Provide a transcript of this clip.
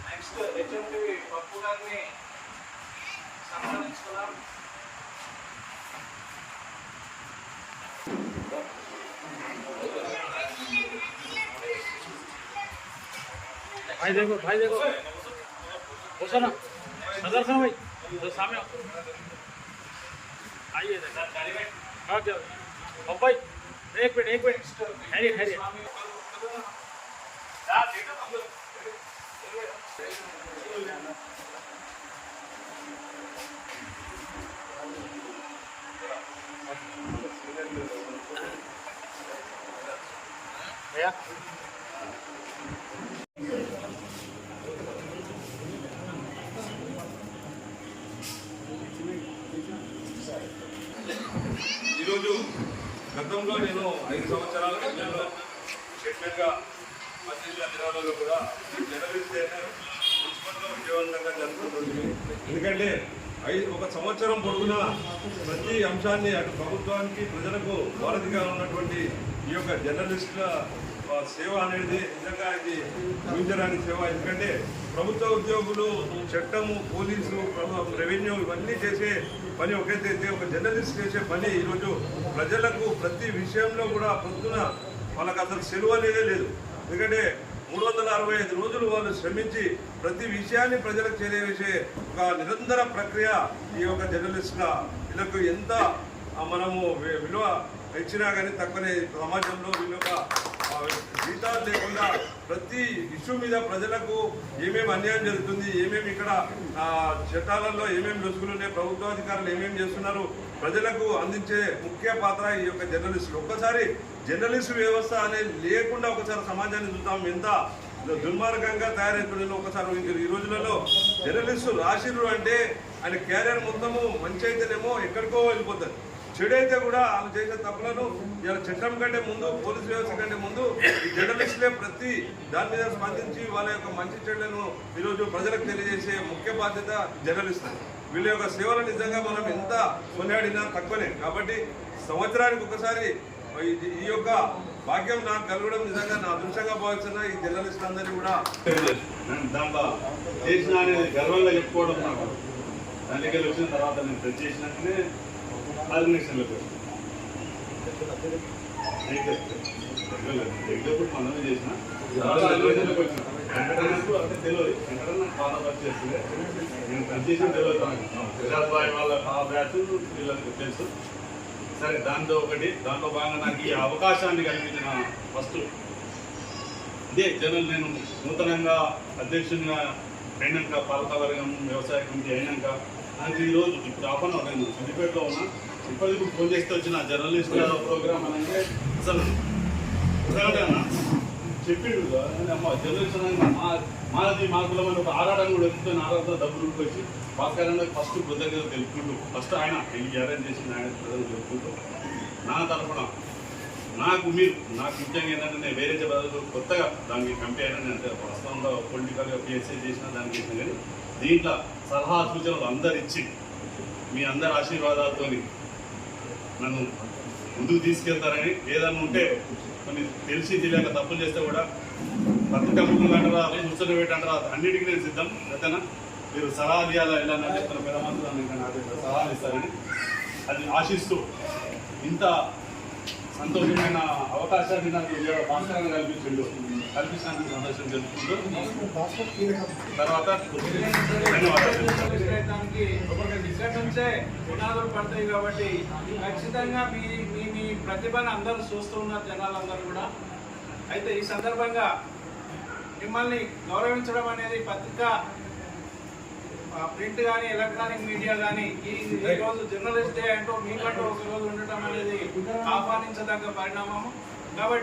Next HMD పప్పు గారిని సన్మానించుకున్నాం. भाई देखो बोलो ना सदर खान भाई तो सामने आइए हाँ क्या अब भाई एक मिनट खैरिए भैया ఈరోజు గతంలో నేను 5 సంవత్సరాల క్రితంలో చైర్మన్గా పనిచేసిన జిల్లాలో కూడా జర్నలిస్ట్ మున్సిపల్లో విజయవంతంగా జరుగుతుంది. ఎందుకంటే ఒక సంవత్సరం పొడుగునా ప్రతి అంశాన్ని అటు ప్రభుత్వానికి ప్రజలకు వారధిగా ఉన్నటువంటి ఈ యొక్క జర్నలిస్టుల సేవ అనేది నిజంగా ఇది ఊహించడానికి సేవ. ఎందుకంటే ప్రభుత్వ ఉద్యోగులు చట్టము, పోలీసు, రెవెన్యూ ఇవన్నీ చేసే పని ఒకటైతే ఒక జర్నలిస్ట్ చేసే పని ఈరోజు ప్రజలకు ప్రతి విషయంలో కూడా పొద్దున వాళ్ళకి అసలు సెలవు అనేదే లేదు. ఎందుకంటే 365 రోజులు వాళ్ళు శ్రమించి ప్రతి విషయాన్ని ప్రజలకు చేరవేసే ఒక నిరంతర ప్రక్రియ ఈ యొక్క జర్నలిస్టుల వీళ్ళకు ఎంత మనము విలువ ఇచ్చినా కానీ తక్కువనే. సమాజంలో వీళ్ళ యొక్క జీతాలు లేకుండా ప్రతి ఇష్యూ మీద ప్రజలకు ఏమేమి అన్యాయం జరుగుతుంది, ఏమేమి ఇక్కడ చట్టాలలో ఏమేమి లొసుగులు ఉన్నాయి, ప్రభుత్వాధికారులు ఏమేమి చేస్తున్నారు, ప్రజలకు అందించే ముఖ్య పాత్ర ఈ యొక్క జర్నలిస్టులు. ఒక్కసారి జర్నలిస్టు వ్యవస్థ అనేది లేకుండా ఒకసారి సమాజాన్ని చూద్దాం ఎంత దుర్మార్గంగా తయారైపోయిందో ఒకసారి. ఈ రోజులలో జర్నలిస్టు రాసిర్రు అంటే ఆయన క్యారియర్ మొత్తము మంచి అయితేనేమో ఎక్కడికో వెళ్ళిపోతుంది, చెడైతే కూడా వాళ్ళు చేసే తప్పులను ఇలా చట్టం కంటే ముందు, పోలీసు వ్యవస్థ కంటే ముందు ఈ జర్నలిస్టులే ప్రతి దాని మీద స్పందించి వాళ్ళ యొక్క మంచి చెడులను ఈరోజు ప్రజలకు తెలియజేసే ముఖ్య బాధ్యత జర్నలిస్టు. వీళ్ళ యొక్క సేవలు నిజంగా మనం ఎంత కొనియాడినా తక్కువనే. కాబట్టి సంవత్సరానికి ఒకసారి ఈ యొక్క భాగ్యం నాకు కలగడం నిజంగా నా అదృష్టంగా భావిస్తున్నా. ఈ జర్నలిస్టులు అందరినీ కూడా దాంట్లో చేసిన అనేది గర్వంగా చెప్పుకోవడం నాకు దానికి వచ్చిన తర్వాత నేను టచ్ చేసినట్టునే ఆర్గనైజేషన్లకు ఎగ్జాంపుల్ మనమే చేసిన ఆర్గనైజేషన్లకు వచ్చిన వెంకటన్నకు అంటే తెలియదు. వెంకటన్న పాత వర్క్ చేస్తుంది, నేను టచ్ చేసిన తెలియదు. విరాట్ బాయ్ వాళ్ళ ఆ బ్యాచ్ వీళ్ళకి తెలుసు. సరే దాంట్లో భాగంగా నాకు ఈ అవకాశాన్ని కల్పించిన ఫస్ట్ ఇదే జనరల్ నేను నూతనంగా అధ్యక్షునిగా అయినాక పాలకవర్గం వ్యవసాయ కమిటీ అయినాక నాకు ఈరోజు ఇప్పుడు ఆపన్న నేను సిద్దిపేటలో ఉన్నా. ఇప్పటికి ఫోన్ చేస్తే వచ్చిన జర్నలిస్ట్ ప్రోగ్రామ్ అంటే అసలు చెప్పిండు అమ్మ జర్నలిస్ట్ మాది మా కులమైన ఒక ఆరాటం కూడా వస్తే ఆరాటంతో డబ్బులు వచ్చి భాస్కరంగా ఫస్ట్ కృతజ్ఞత తెలుపుకుంటూ ఫస్ట్ ఆయన అరేంజ్ చేసిన ఆయన ప్రజలు తెలుపుకుంటూ నా తరఫున నాకు ముఖ్యంగా ఏంటంటే నేను వేరే బదులు కొత్తగా దానికి కంపేర్ అయినా నేను ప్రస్తుతంలో పొలిటికల్గా పిఎస్ఐ చేసిన దానికి చేసిన కానీ దీంట్లో సలహా సూచనలు అందరు ఇచ్చి మీ అందరి ఆశీర్వాదాలతో నన్ను ముందుకు తీసుకెళ్తారని, ఏదన్నా ఉంటే కొన్ని తెలిసి తెలియక తప్పులు చేస్తే కూడా పత్రికా ముందు అంటారా కూర్చొని పెట్టంటారా అన్నిటికీ నేను సిద్ధం. అంతేనా మీరు సలహాలు ఇవ్వాలా ఇలా చెప్తున్న పెద్ద మంత్రులు ఇంకా నాకు సలహాలు ఇస్తారని అది ఆశిస్తూ ఇంత సంతోషమైన అవకాశాన్ని నాకు భాస్కరంగా కల్పించినందుకు సంతోషం తెలుపుకుంటూ తర్వాత పునాదులు పడతాయి. కాబట్టి ఖచ్చితంగా మీ ప్రతిభను అందరూ చూస్తూ ఉన్నారు జనాలందరూ కూడా. అయితే ఈ సందర్భంగా మిమ్మల్ని గౌరవించడం అనేది పత్రికా ప్రింట్ కానీ ఎలక్ట్రానిక్ మీడియా కానీ ఈ రోజు జర్నలిస్ట్ డే అంటూ మీకంటూ ఒక రోజు ఉండటం అనేది ఆహ్వానించదగ్గ పరిణామము. కాబట్టి